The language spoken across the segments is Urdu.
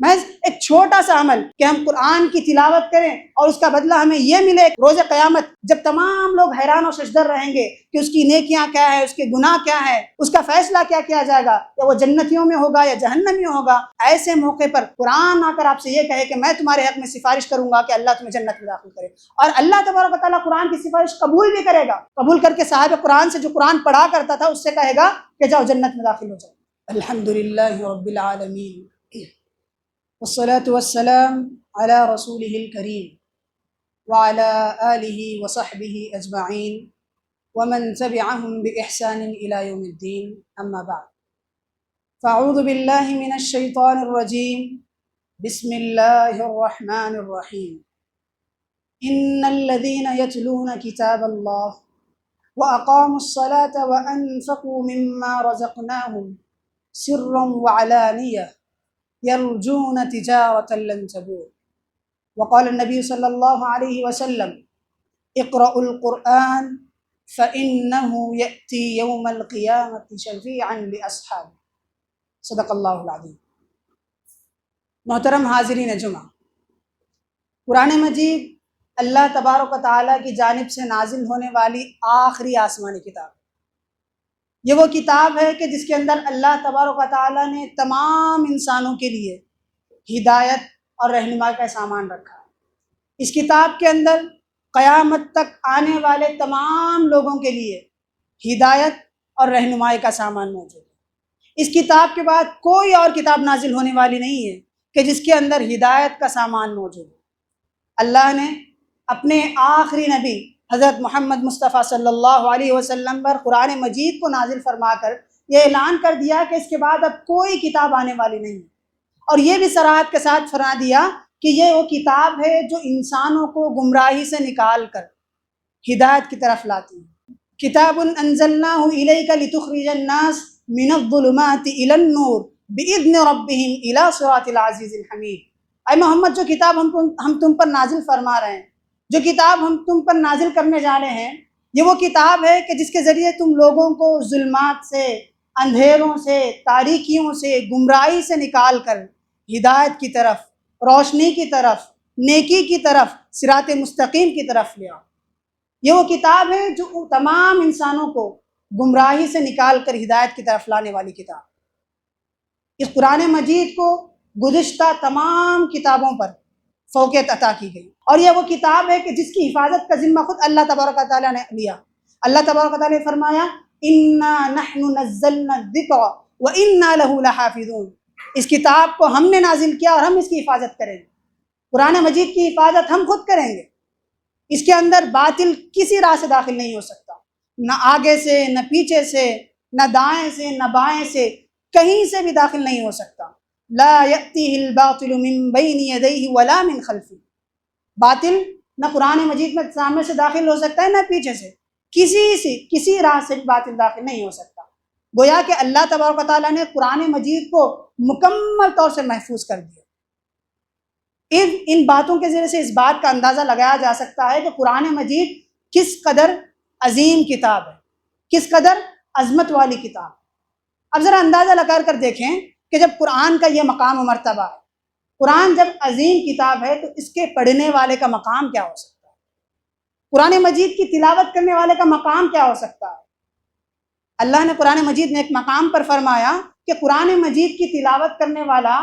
محض ایک چھوٹا سا عمل کہ ہم قرآن کی تلاوت کریں اور اس کا بدلہ ہمیں یہ ملے روز قیامت، جب تمام لوگ حیران و ششدر رہیں گے کہ اس کی نیکیاں کیا ہے، اس کے گناہ کیا ہے، اس کا فیصلہ کیا کیا جائے گا، یا وہ جنتیوں میں ہوگا یا جہنمیوں ہوگا۔ ایسے موقع پر قرآن آ کر آپ سے یہ کہے کہ میں تمہارے حق میں سفارش کروں گا کہ اللہ تمہیں جنت میں داخل کرے، اور اللہ تبارک و تعالیٰ قرآن کی سفارش قبول بھی کرے گا، قبول کر کے صاحب قرآن سے جو قرآن پڑھا کرتا تھا اس سے کہے گا کہ جاؤ جنت میں داخل ہو جاؤ۔ الحمدللہ رب العالمین، والصلاة والسلام على رسوله الكريم وعلى آله وصحبه أجمعين ومن تبعهم بإحسان إلى يوم الدين، أما بعد، فأعوذ بالله من الشيطان الرجيم، بسم الله الرحمن الرحيم، إن الذين يتلون كتاب الله وأقاموا الصلاة وأنفقوا مما رزقناهم سرا وعلانية يرجون تجارة لن تبور، وقال النبي صلى الله عليه وسلم اقرأوا القرآن فإنه يأتي يوم القيامة شفيعا لأصحابه، صدق اللہ العظیم۔ محترم حاضرین جمعہ، قرآن مجید اللہ تبارک و تعالیٰ کی جانب سے نازل ہونے والی آخری آسمانی کتاب، یہ وہ کتاب ہے کہ جس کے اندر اللہ تبارک و تعالیٰ نے تمام انسانوں کے لیے ہدایت اور رہنمائی کا سامان رکھا ہے۔ اس کتاب کے اندر قیامت تک آنے والے تمام لوگوں کے لیے ہدایت اور رہنمائی کا سامان موجود ہے۔ اس کتاب کے بعد کوئی اور کتاب نازل ہونے والی نہیں ہے کہ جس کے اندر ہدایت کا سامان موجود ہے۔ اللہ نے اپنے آخری نبی حضرت محمد مصطفیٰ صلی اللہ علیہ وسلم پر قرآن مجید کو نازل فرما کر یہ اعلان کر دیا کہ اس کے بعد اب کوئی کتاب آنے والی نہیں ہے، اور یہ بھی صراحت کے ساتھ فرما دیا کہ یہ وہ کتاب ہے جو انسانوں کو گمراہی سے نکال کر ہدایت کی طرف لاتی ہے۔ کتاب انزلناہ الیک لتخرج الناس من الظلمات الی النور باذن ربہم الی صراط العزیز الحمید۔ اے محمد، جو کتاب ہم تم پر نازل فرما رہے ہیں، جو کتاب ہم تم پر نازل کرنے جا رہے ہیں، یہ وہ کتاب ہے کہ جس کے ذریعے تم لوگوں کو ظلمات سے، اندھیروں سے، تاریکیوں سے، گمراہی سے نکال کر ہدایت کی طرف، روشنی کی طرف، نیکی کی طرف، صراط مستقیم کی طرف لے آؤ۔ یہ وہ کتاب ہے جو تمام انسانوں کو گمراہی سے نکال کر ہدایت کی طرف لانے والی کتاب۔ اس قرآن مجید کو گزشتہ تمام کتابوں پر فوقیت عطا کی گئی، اور یہ وہ کتاب ہے کہ جس کی حفاظت کا ذمہ خود اللہ تبارک و تعالیٰ نے لیا۔ اللہ تبارک و تعالیٰ نے فرمایا انا نحن نزلنا الذکر وانا له لحافظون، اس کتاب کو ہم نے نازل کیا اور ہم اس کی حفاظت کریں گے۔ قرآن مجید کی حفاظت ہم خود کریں گے۔ اس کے اندر باطل کسی راہ سے داخل نہیں ہو سکتا، نہ آگے سے، نہ پیچھے سے، نہ دائیں سے، نہ بائیں سے، کہیں سے بھی داخل نہیں ہو سکتا۔ لا یأتیہ الباطل من بین یدیہ ولا من خلفہ، باطل نہ قرآن مجید میں سامنے سے داخل ہو سکتا ہے نہ پیچھے سے، کسی راہ سے بھی باطل داخل نہیں ہو سکتا۔ گویا کہ اللہ تبارک و تعالیٰ نے قرآن مجید کو مکمل طور سے محفوظ کر دیا۔ ان باتوں کے ذریعے سے اس بات کا اندازہ لگایا جا سکتا ہے کہ قرآن مجید کس قدر عظیم کتاب ہے، کس قدر عظمت والی کتاب۔ اب ذرا اندازہ لگا کر دیکھیں کہ جب قرآن کا یہ مقام و مرتبہ ہے، قرآن جب عظیم کتاب ہے، تو اس کے پڑھنے والے کا مقام کیا ہو سکتا ہے؟ قرآن مجید کی تلاوت کرنے والے کا مقام کیا ہو سکتا ہے؟ اللہ نے قرآن مجید میں ایک مقام پر فرمایا کہ قرآن مجید کی تلاوت کرنے والا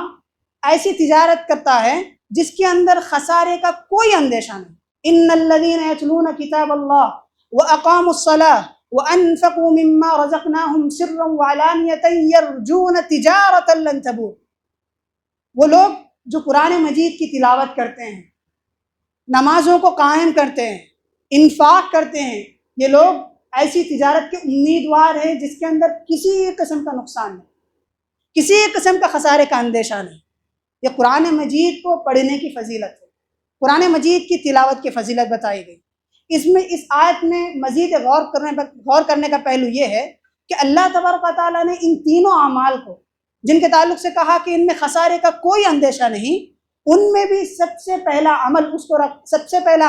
ایسی تجارت کرتا ہے جس کے اندر خسارے کا کوئی اندیشہ نہیں۔ ان الذین یتلون کتاب اللہ واقاموا الصلاۃ وانفقوا مما رزقناهم سرا وعلانیۃ یرجون تجارۃ لن تبور، وہ لوگ جو قرآن مجید کی تلاوت کرتے ہیں، نمازوں کو قائم کرتے ہیں، انفاق کرتے ہیں، یہ لوگ ایسی تجارت کے امیدوار ہیں جس کے اندر کسی قسم کا نقصان نہیں، کسی قسم کا خسارے کا اندیشہ نہیں۔ یہ قرآن مجید کو پڑھنے کی فضیلت ہے، قرآن مجید کی تلاوت کی فضیلت بتائی گئی۔ اس آیت میں مزید غور کرنے کا پہلو یہ ہے کہ اللہ تبارک و تعالیٰ نے ان تینوں اعمال کو، جن کے تعلق سے کہا کہ ان میں خسارے کا کوئی اندیشہ نہیں، ان میں بھی سب سے پہلا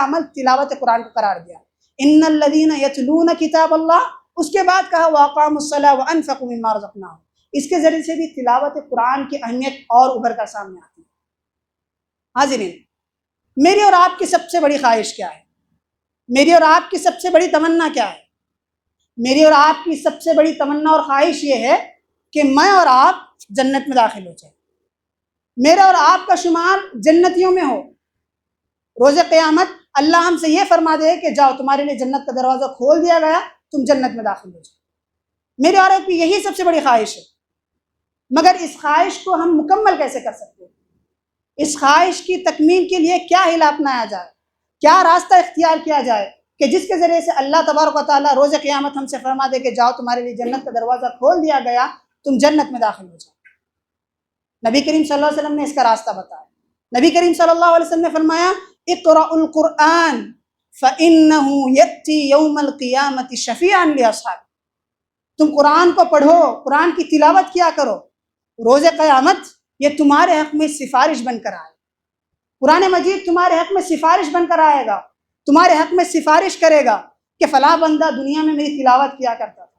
عمل تلاوت قرآن کو قرار دیا۔ ان الذین یتلون کتاب اللہ، اس کے بعد کہا واقاموا الصلاۃ وانفقوا مما رزقناہم۔ اس کے ذریعے سے بھی تلاوت قرآن کی اہمیت اور ابھر کر سامنے آتی ہے۔ حاضرین، میری اور آپ کی سب سے بڑی خواہش کیا ہے؟ میری اور آپ کی سب سے بڑی تمنا کیا ہے؟ میری اور آپ کی سب سے بڑی تمنا اور خواہش یہ ہے کہ میں اور آپ جنت میں داخل ہو جائیں، میرا اور آپ کا شمار جنتیوں میں ہو۔ روز قیامت اللہ ہم سے یہ فرما دے کہ جاؤ تمہارے لیے جنت کا دروازہ کھول دیا گیا، تم جنت میں داخل ہو جاؤ۔ میرے اور آپ کی یہی سب سے بڑی خواہش ہے، مگر اس خواہش کو ہم مکمل کیسے کر سکتے ہیں؟ اس خواہش کی تکمیل کے لیے کیا حیلہ اپنایا جائے، کیا راستہ اختیار کیا جائے کہ جس کے ذریعے سے اللہ تبارک و تعالیٰ روز قیامت ہم سے فرما دے کہ جاؤ تمہارے لیے جنت کا دروازہ کھول دیا گیا، تم جنت میں داخل ہو جاؤ۔ نبی کریم صلی اللہ علیہ وسلم نے اس کا راستہ بتایا۔ نبی کریم صلی اللہ علیہ وسلم نے فرمایا اقرأ القرآن فإنه يأتي يوم القیامة شفیعا لأصحابہ۔ تم قرآن کو پڑھو، قرآن کی تلاوت کیا کرو، روز قیامت یہ تمہارے حق میں سفارش بن کر آئے۔ قرآن مجید تمہارے حق میں سفارش بن کر آئے گا، تمہارے حق میں سفارش کرے گا کہ فلاں بندہ دنیا میں میری تلاوت کیا کرتا تھا،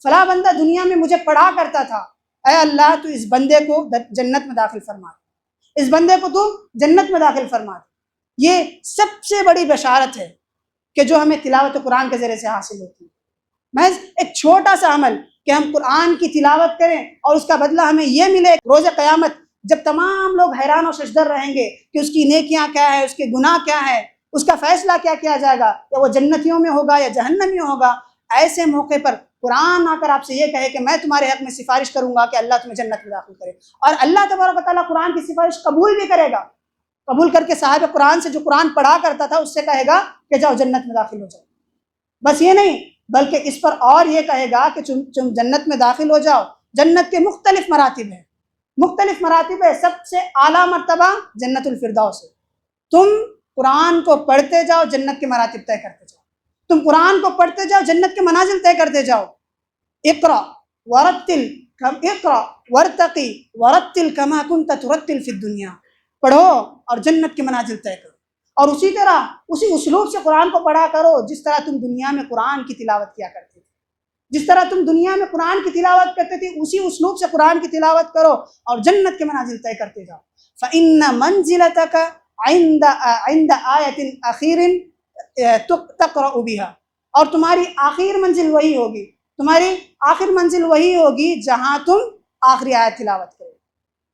فلاں بندہ دنیا میں مجھے پڑھا کرتا تھا، اے اللہ تو اس بندے کو جنت میں داخل فرما دے، اس بندے کو تو جنت میں داخل فرما دے۔ یہ سب سے بڑی بشارت ہے کہ جو ہمیں تلاوت قرآن کے ذریعے سے حاصل ہوتی ہے۔ محض ایک چھوٹا سا عمل کہ ہم قرآن کی تلاوت کریں اور اس کا بدلہ ہمیں یہ ملے روز قیامت، جب تمام لوگ حیران و ششدر رہیں گے کہ اس کی نیکیاں کیا ہے، اس کے گناہ کیا ہے، اس کا فیصلہ کیا کیا جائے گا، یا وہ جنتیوں میں ہوگا یا جہنم میں ہوگا۔ ایسے موقع پر قرآن آ کر آپ سے یہ کہے کہ میں تمہارے حق میں سفارش کروں گا کہ اللہ تمہیں جنت میں داخل کرے، اور اللہ تبارک و تعالیٰ قرآن کی سفارش قبول بھی کرے گا، قبول کر کے صاحب قرآن سے جو قرآن پڑھا کرتا تھا اس سے کہے گا کہ جاؤ جنت میں داخل ہو جاؤ۔ بس یہ نہیں بلکہ اس پر اور یہ کہے گا کہ تم جنت میں داخل ہو جاؤ۔ جنت کے مختلف مراتب ہیں، مختلف مراتب ہے۔ سب سے اعلیٰ مرتبہ جنت الفردوس ہے۔ تم قرآن کو پڑھتے جاؤ، جنت کے مراتب طے کرتے جاؤ، تم قرآن کو پڑھتے جاؤ، جنت کے منازل طے کرتے جاؤ۔ اقرأ ورتقی ورتل کما کنت ترتل فی الدنیا، پڑھو اور جنت کے منازل طے کرو، اور اسی طرح اسی اسلوب سے قرآن کو پڑھا کرو جس طرح تم دنیا میں قرآن کی تلاوت کیا کرتے تھے، جس طرح تم دنیا میں قرآن کی تلاوت کرتے تھے اسی اسلوب سے قرآن کی تلاوت کرو اور جنت کے منازل طے کرتے جاؤ۔ فإن منزلتک عند آیۃ اخیر تقرأ بها، اور تمہاری آخر منزل وہی ہوگی، تمہاری آخر منزل وہی ہوگی جہاں تم آخری آیت تلاوت کرو۔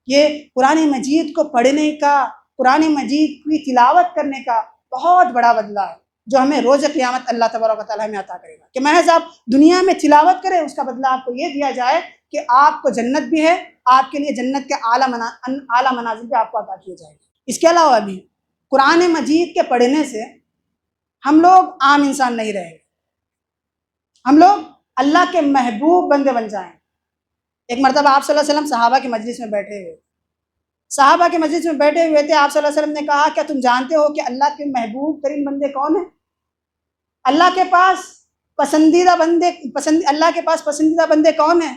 یہ قرآن مجید کو پڑھنے کا، قرآن مجید کی تلاوت کرنے کا بہت بڑا بدلہ ہے جو ہمیں روز قیامت اللہ تبارک و تعالیٰ ہمیں عطا کرے گا کہ محض آپ دنیا میں تلاوت کریں، اس کا بدلہ آپ کو یہ دیا جائے کہ آپ کو جنت بھی ہے، آپ کے لیے جنت کے اعلیٰ منازل بھی آپ کو عطا کیے جائیں گے۔ اس کے علاوہ بھی قرآن مجید کے پڑھنے سے ہم لوگ عام انسان نہیں رہیں گے، ہم لوگ اللہ کے محبوب بندے بن جائیں۔ ایک مرتبہ آپ صلی اللہ علیہ وسلم صحابہ کی مجلس میں بیٹھے ہوئے، صحابہ کے مجلس میں بیٹھے ہوئے تھے، آپ صلی اللہ علیہ وسلم نے کہا کیا تم جانتے ہو کہ اللہ کے محبوب ترین بندے کون ہیں؟ اللہ کے پاس پسندیدہ بندے کون ہیں؟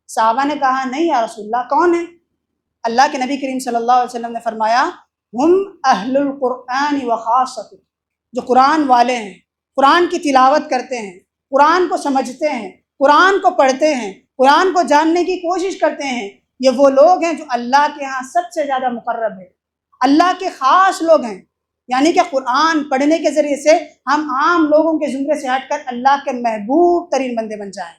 صحابہ نے کہا نہیں یا رسول اللہ، کون ہیں؟ اللہ کے نبی کریم صلی اللہ علیہ وسلم نے فرمایا ہم اہل القرآن وخاصۃ، جو قرآن والے ہیں، قرآن کی تلاوت کرتے ہیں، قرآن کو سمجھتے ہیں، قرآن کو پڑھتے ہیں، قرآن کو جاننے کی کوشش کرتے ہیں، یہ وہ لوگ ہیں جو اللہ کے ہاں سب سے زیادہ مقرب ہیں، اللہ کے خاص لوگ ہیں۔ یعنی کہ قرآن پڑھنے کے ذریعے سے ہم عام لوگوں کے زمرے سے ہٹ کر اللہ کے محبوب ترین بندے بن جائیں۔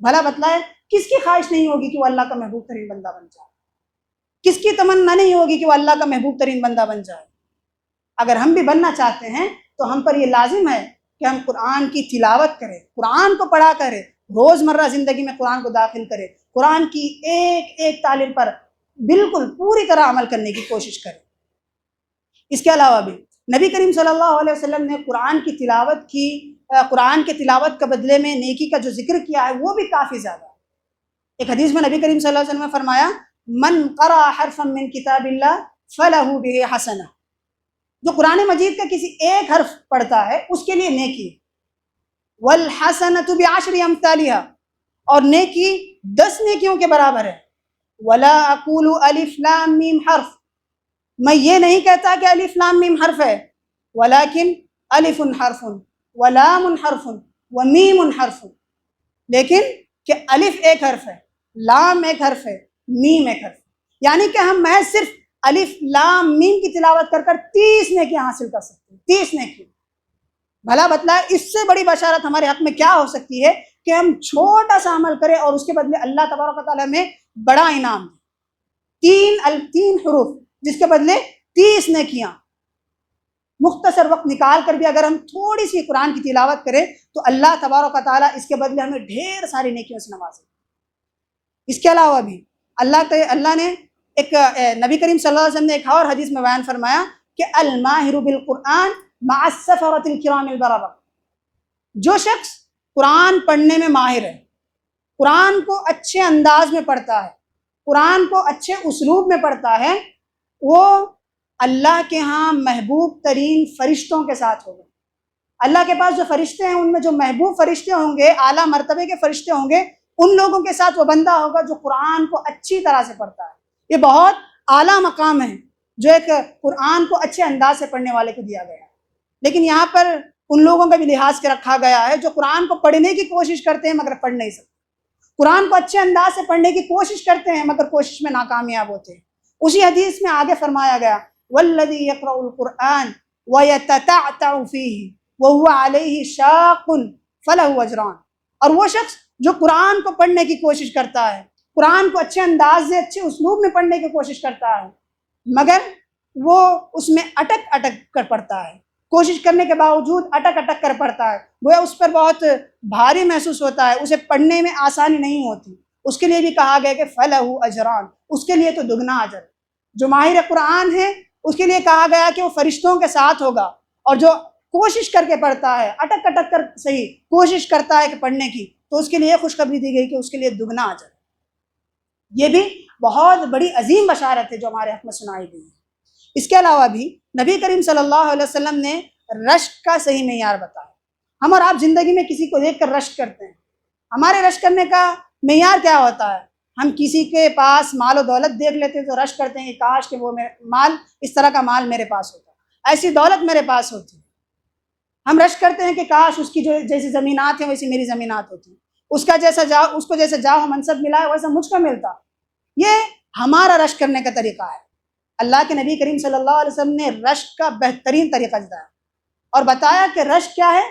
بھلا بتلائے کس کی خواہش نہیں ہوگی کہ وہ اللہ کا محبوب ترین بندہ بن جائے؟ کس کی تمنا نہیں ہوگی کہ وہ اللہ کا محبوب ترین بندہ بن جائے؟ اگر ہم بھی بننا چاہتے ہیں تو ہم پر یہ لازم ہے کہ ہم قرآن کی تلاوت کریں، قرآن کو پڑھا کریں، روزمرہ زندگی میں قرآن کو داخل کریں، قرآن کی ایک ایک تعلیم پر بالکل پوری طرح عمل کرنے کی کوشش کریں۔ اس کے علاوہ بھی نبی کریم صلی اللہ علیہ وسلم نے قرآن کی تلاوت کے بدلے میں نیکی کا جو ذکر کیا ہے وہ بھی کافی زیادہ ہے۔ ایک حدیث میں نبی کریم صلی اللہ علیہ وسلم نے فرمایا من قرأ حرفا من کتاب اللہ فلہ بہ حسنہ، جو قرآن مجید کا کسی ایک حرف پڑھتا ہے اس کے لیے نیکی، والحسنۃ بعشر امثالھا، اور نیکی 10 نیکیوں کے برابر ہے۔ ولا اقول الف لام میم حرف، میں یہ نہیں کہتا کہ الف لام میم حرف ہے، ولیکن الف حرف ولام حرف ومیم حرف، لیکن کہ الف ایک حرف ہے، لام ایک حرف ہے، میم ایک حرف، یعنی کہ ہم محض صرف الف لام میم کی تلاوت کر کر 30 نیکیاں حاصل کر سکتے ہیں، 30 نیکی۔ بھلا بتلا اس سے بڑی بشارت ہمارے حق میں کیا ہو سکتی ہے کہ ہم چھوٹا سا عمل کریں اور اس کے بدلے اللہ تبارک و تعالیٰ میں بڑا انعام دے۔ 3 حروف جس کے بدلے 30 نیکیاں۔ مختصر وقت نکال کر بھی اگر ہم تھوڑی سی قرآن کی تلاوت کریں تو اللہ تبارک و تعالیٰ اس کے بدلے ہمیں ڈھیر ساری نیکیوں سے نوازے۔ اس کے علاوہ بھی اللہ نے ایک نبی کریم صلی اللہ علیہ وسلم نے ایک اور حدیث میں بیان فرمایا کہ الماہر بالقرآن مع السفرۃ الکرام البررہ، جو شخص قرآن پڑھنے میں ماہر ہے، قرآن کو اچھے انداز میں پڑھتا ہے، قرآن کو اچھے اسلوب میں پڑھتا ہے، وہ اللہ کے ہاں محبوب ترین فرشتوں کے ساتھ ہوگا۔ اللہ کے پاس جو فرشتے ہیں ان میں جو محبوب فرشتے ہوں گے، اعلیٰ مرتبے کے فرشتے ہوں گے، ان لوگوں کے ساتھ وہ بندہ ہوگا جو قرآن کو اچھی طرح سے پڑھتا ہے۔ یہ بہت اعلیٰ مقام ہے جو ایک قرآن کو اچھے انداز سے پڑھنے والے کو دیا گیا ہے۔ لیکن یہاں پر ان لوگوں کا بھی لحاظ کے رکھا گیا ہے جو قرآن کو پڑھنے کی کوشش کرتے ہیں مگر پڑھ نہیں سکتے، قرآن کو اچھے انداز سے پڑھنے کی کوشش کرتے ہیں مگر کوشش میں ناکامیاب ہوتے ہیں۔ اسی حدیث میں آگے فرمایا گیا والذی یقرأ القرآن ویتتعتع فیہ وہو علیہ شاق فلہ اجران، اور وہ شخص جو قرآن کو پڑھنے کی کوشش کرتا ہے، قرآن کو اچھے انداز سے اچھے اسلوب میں پڑھنے کی کوشش کرتا ہے مگر وہ اس میں اٹک اٹک کر پڑھتا ہے، کوشش کرنے کے باوجود اٹک اٹک کر پڑھتا ہے، گویا اس پر بہت بھاری محسوس ہوتا ہے، اسے پڑھنے میں آسانی نہیں ہوتی، اس کے لیے بھی کہا گیا کہ فلہ اجران، اس کے لیے تو دگنا اجر۔ جو ماہر قرآن ہے اس کے لیے کہا گیا کہ وہ فرشتوں کے ساتھ ہوگا، اور جو کوشش کر کے پڑھتا ہے، اٹک اٹک کر صحیح کوشش کرتا ہے کہ پڑھنے کی، تو اس کے لیے خوشخبری دی گئی کہ اس کے لیے دگنا اجر۔ یہ بھی بہت بڑی عظیم بشارت ہے جو ہمارے حق میں سنائی گئی ہے۔ اس کے علاوہ بھی نبی کریم صلی اللہ علیہ وسلم نے رشک کا صحیح معیار بتایا۔ ہم اور آپ زندگی میں کسی کو دیکھ کر رشک کرتے ہیں، ہمارے رشک کرنے کا معیار کیا ہوتا ہے؟ ہم کسی کے پاس مال و دولت دیکھ لیتے ہیں تو رشک کرتے ہیں کہ کاش کہ وہ مال، اس طرح کا مال میرے پاس ہوتا، ایسی دولت میرے پاس ہوتی۔ ہم رشک کرتے ہیں کہ کاش اس کی جو جیسی زمینات ہیں ویسی میری زمینات ہوتی، اس کو جیسا جاہ و منصب ملا ہے ویسا مجھ کو ملتا۔ یہ ہمارا رشک کرنے کا طریقہ ہے۔ اللہ کے نبی کریم صلی اللہ علیہ وسلم نے رشک کا بہترین طریقہ بتایا اور بتایا کہ رشک کیا ہے؟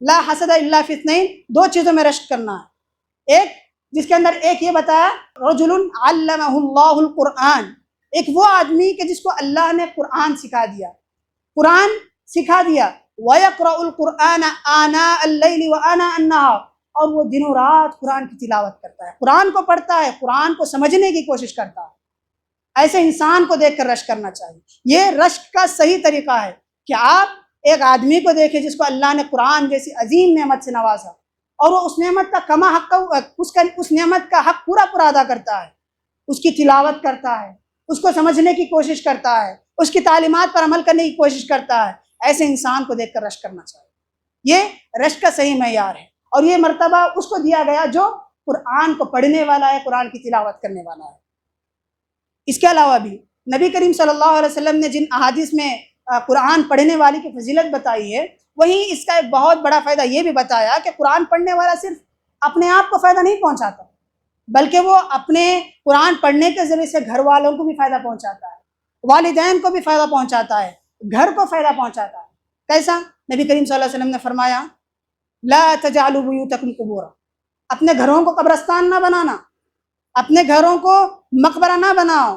لا حسد الا فی اثنین، 2 چیزوں میں رشک کرنا ہے۔ ایک جس کے اندر ایک یہ بتایا رجل علمہ اللہ القرآن، ایک وہ آدمی کہ جس کو اللہ نے قرآن سکھا دیا، قرآن سکھا دیا، وَيَقْرَأُ الْقُرْآنَ آنَاءَ اللَّيْلِ وَآنَاءَ النَّهَارِ، اور وہ دن و رات قرآن کی تلاوت کرتا ہے، قرآن کو پڑھتا ہے، قرآن کو سمجھنے کی کوشش کرتا ہے۔ ایسے انسان کو دیکھ کر رشک کرنا چاہیے۔ یہ رشک کا صحیح طریقہ ہے کہ آپ ایک آدمی کو دیکھیں جس کو اللہ نے قرآن جیسی عظیم نعمت سے نوازا اور وہ اس نعمت کا کما حق اس نعمت کا حق پورا ادا کرتا ہے، اس کی تلاوت کرتا ہے، اس کو سمجھنے کی کوشش کرتا ہے، اس کی تعلیمات پر عمل کرنے کی کوشش کرتا ہے، ایسے انسان کو دیکھ کر رشک کرنا چاہیے۔ یہ رشک کا صحیح معیار ہے، اور یہ مرتبہ اس کو دیا گیا جو قرآن کو پڑھنے والا ہے، قرآن کی تلاوت کرنے والا ہے۔ اس کے علاوہ بھی نبی کریم صلی اللہ علیہ وسلم نے جن احادیث میں قرآن پڑھنے والی کی فضیلت بتائی ہے، وہیں اس کا ایک بہت بڑا فائدہ یہ بھی بتایا کہ قرآن پڑھنے والا صرف اپنے آپ کو فائدہ نہیں پہنچاتا بلکہ وہ اپنے قرآن پڑھنے کے ذریعے سے گھر والوں کو بھی فائدہ پہنچاتا ہے، والدین کو بھی فائدہ پہنچاتا ہے، گھر کو فائدہ پہنچاتا ہے۔ کیسا؟ نبی کریم صلی اللہ علیہ وسلم نے فرمایا لا تجعلوا بیوتکم قبورا، اپنے گھروں کو قبرستان نہ بنانا، اپنے گھروں کو مقبرہ نہ بناؤ۔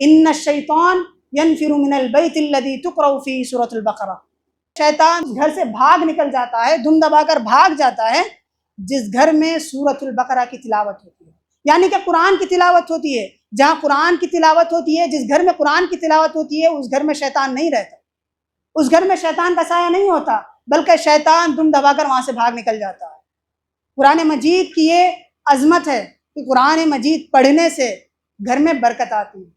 ان الشیطان ینفر من البیت الذی تقرأ فیہ سورۃ البقرہ، شیطان گھر سے بھاگ نکل جاتا ہے، دم دبا کر بھاگ جاتا ہے جس گھر میں سورۃ البقرہ کی تلاوت ہوتی ہے، یعنی کہ قرآن کی تلاوت ہوتی ہے۔ جہاں قرآن کی تلاوت ہوتی ہے، جس گھر میں قرآن کی تلاوت ہوتی ہے، اس گھر میں شیطان نہیں رہتا، اس گھر میں شیطان کا سایہ نہیں ہوتا، بلکہ شیطان دم دبا کر وہاں سے بھاگ نکل جاتا ہے۔ قرآن مجید کی یہ عظمت ہے کہ قرآن مجید پڑھنے سے گھر میں برکت آتی ہے۔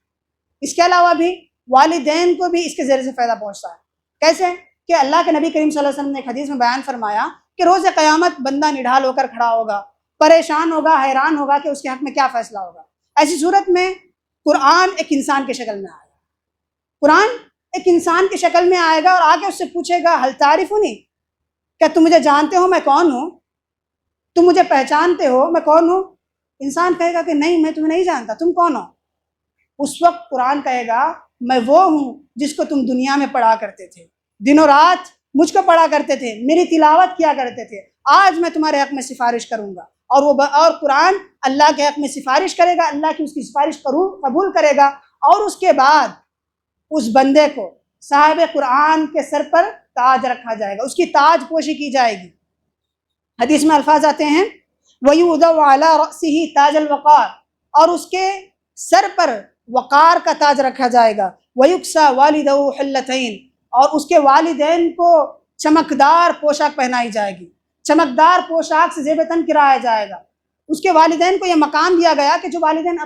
اس کے علاوہ بھی والدین کو بھی اس کے ذریعے سے فائدہ پہنچتا ہے۔ کیسے؟ کہ اللہ کے نبی کریم صلی اللہ علیہ وسلم نے ایک حدیث میں بیان فرمایا کہ روز قیامت بندہ نڈھال ہو کر کھڑا ہوگا، پریشان ہوگا، حیران ہوگا کہ اس کے حق میں کیا فیصلہ ہوگا۔ ایسی صورت میں قرآن ایک انسان کی شکل میں آئے گا، قرآن ایک انسان کی شکل میں آئے گا اور آگے اس سے پوچھے گا ہل تعرفنی، کیا تم مجھے جانتے ہو میں کون ہوں؟ تم مجھے پہچانتے ہو میں کون ہوں؟ انسان کہے گا کہ نہیں، میں تمہیں نہیں جانتا، تم کون ہو؟ اس وقت قرآن کہے گا میں وہ ہوں جس کو تم دنیا میں پڑھا کرتے تھے، دن و رات مجھ کو پڑھا کرتے تھے، میری تلاوت کیا کرتے تھے، آج میں تمہارے حق میں سفارش کروں گا۔ اور قرآن اللہ کے حق میں سفارش کرے گا، اللہ کی اس کی سفارش قبول کرے گا، اور اس کے بعد اس بندے کو صاحب قرآن کے سر پر تاج رکھا جائے گا، اس کی تاج پوشی کی جائے گی۔ حدیث میں الفاظ آتے ہیں وَيُوضَعُ عَلَىٰ رَأْسِهِ تَاجَ الْوَقَارِ، اور اس کے سر پر وقار کا تاج رکھا جائے گا۔ وَيُكْسَىٰ وَالِدَهُ حِلَّتَيْنِ، اور اس کے والدین کو چمکدار پوشاک پہنائی جائے گی، چمکدار پوشاک سے زیب تن کرایا جائے گا۔ اس کے والدین کو یہ مقام دیا گیا کہ جو والدین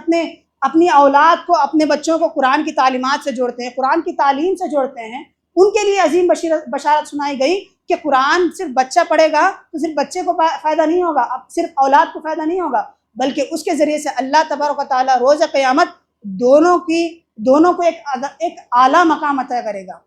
اپنی اولاد کو، اپنے بچوں کو قرآن کی تعلیمات سے جوڑتے ہیں، قرآن کی تعلیم سے جوڑتے ہیں، ان کے لیے عظیم بشارت سنائی گئی کہ قرآن صرف بچہ پڑھے گا تو صرف بچے کو فائدہ نہیں ہوگا، اب صرف اولاد کو فائدہ نہیں ہوگا، بلکہ اس کے ذریعے سے اللہ تبارک و تعالیٰ روز قیامت دونوں کو ایک اعلیٰ مقام عطا کرے گا۔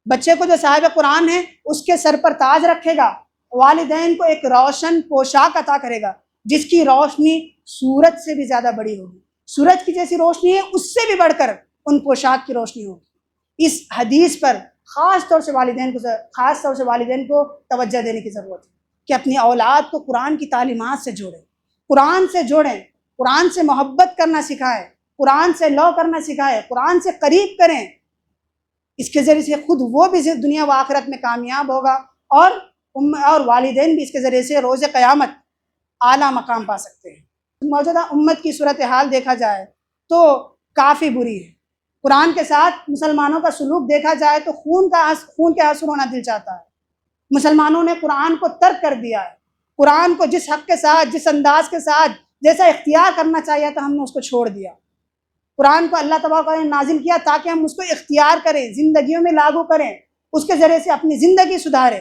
بچے کو جو صاحب قرآن ہے اس کے سر پر تاج رکھے گا، والدین کو ایک روشن پوشاک عطا کرے گا جس کی روشنی سورج سے بھی زیادہ بڑی ہوگی، سورج کی جیسی روشنی ہے اس سے بھی بڑھ کر ان پوشاک کی روشنی ہوگی۔ اس حدیث پر خاص طور سے والدین کو توجہ دینے کی ضرورت ہے کہ اپنی اولاد کو قرآن کی تعلیمات سے جوڑیں، قرآن سے جوڑیں، قرآن سے محبت کرنا سکھائیں، قرآن سے لو کرنا سکھائیں، قرآن سے قریب کریں۔ اس کے ذریعے سے خود وہ بھی دنیا و آخرت میں کامیاب ہوگا، اور والدین بھی اس کے ذریعے سے روز قیامت اعلیٰ مقام پا سکتے ہیں۔ موجودہ امت کی صورتحال دیکھا جائے تو کافی بری ہے۔ قرآن کے ساتھ مسلمانوں کا سلوک دیکھا جائے تو خون کے آنسو ہونا دل چاہتا ہے۔ مسلمانوں نے قرآن کو ترک کر دیا ہے، قرآن کو جس حق کے ساتھ، جس انداز کے ساتھ جیسا اختیار کرنا چاہیے تھا ہم نے اس کو چھوڑ دیا۔ قرآن کو اللہ تبارک و تعالیٰ نے نازل کیا تاکہ ہم اس کو اختیار کریں، زندگیوں میں لاگو کریں، اس کے ذریعے سے اپنی زندگی سدھاریں۔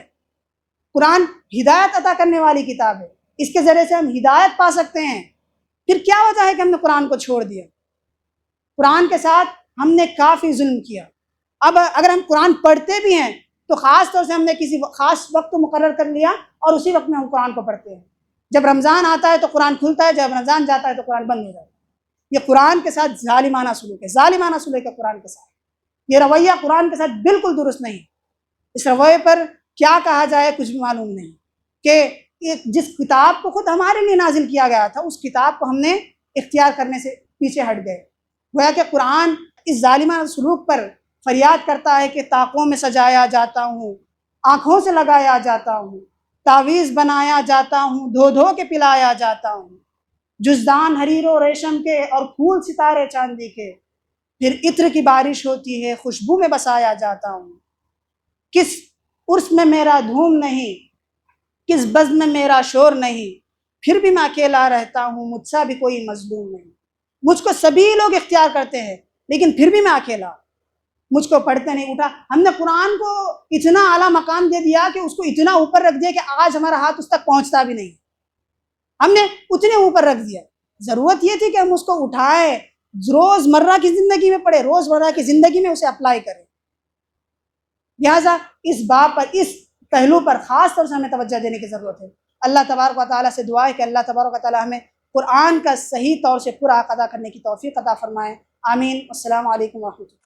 قرآن ہدایت عطا کرنے والی کتاب ہے، اس کے ذریعے سے ہم ہدایت پا سکتے ہیں۔ پھر کیا وجہ ہے کہ ہم نے قرآن کو چھوڑ دیا؟ قرآن کے ساتھ ہم نے کافی ظلم کیا۔ اب اگر ہم قرآن پڑھتے بھی ہیں تو خاص طور سے ہم نے کسی خاص وقت کو مقرر کر لیا اور اسی وقت میں ہم قرآن کو پڑھتے ہیں۔ جب رمضان آتا ہے تو قرآن کھلتا ہے، جب رمضان جاتا ہے تو قرآن بند ہو جاتا ہے۔ یہ قرآن کے ساتھ ظالمانہ سلوک ہے، ظالمانہ سلوک ہے قرآن کے ساتھ۔ یہ رویہ قرآن کے ساتھ بالکل درست نہیں۔ اس رویے پر کیا کہا جائے کچھ بھی معلوم نہیں، کہ جس کتاب کو خود ہمارے لیے نازل کیا گیا تھا اس کتاب کو ہم نے اختیار کرنے سے پیچھے ہٹ گئے۔ گویا کہ قرآن اس ظالمانہ سلوک پر فریاد کرتا ہے کہ طاقوں میں سجایا جاتا ہوں، آنکھوں سے لگایا جاتا ہوں، تعویذ بنایا جاتا ہوں، دھو دھو کے پلایا جاتا ہوں، جزدان حریر و ریشم کے اور پھول ستارے چاندی کے، پھر عطر کی بارش ہوتی ہے، خوشبو میں بسایا جاتا ہوں۔ کس عرس میں میرا دھوم نہیں، کس بزم میں میرا شور نہیں، پھر بھی میں اکیلا رہتا ہوں، مجھ سا بھی کوئی مظلوم نہیں۔ مجھ کو سبھی لوگ اختیار کرتے ہیں لیکن پھر بھی میں اکیلا، مجھ کو پڑھتے نہیں اٹھا۔ ہم نے قرآن کو اتنا اعلیٰ مقام دے دیا کہ اس کو اتنا اوپر رکھ دیا کہ آج ہمارا ہاتھ اس تک پہنچتا بھی نہیں، ہم نے اتنے اوپر رکھ دیا۔ ضرورت یہ تھی کہ ہم اس کو اٹھائیں، روز مرہ کی زندگی میں پڑھیں، روز مرہ کی زندگی میں اسے اپلائی کریں۔ لہٰذا اس باب پر، اس پہلو پر خاص طور سے ہمیں توجہ دینے کی ضرورت ہے۔ اللہ تبارک و تعالیٰ سے دعا ہے کہ اللہ تبارک و تعالیٰ ہمیں قرآن کا صحیح طور سے پورا ادا کرنے کی توفیق عطا فرمائے۔ آمین۔ السلام علیکم ورحمۃ اللہ۔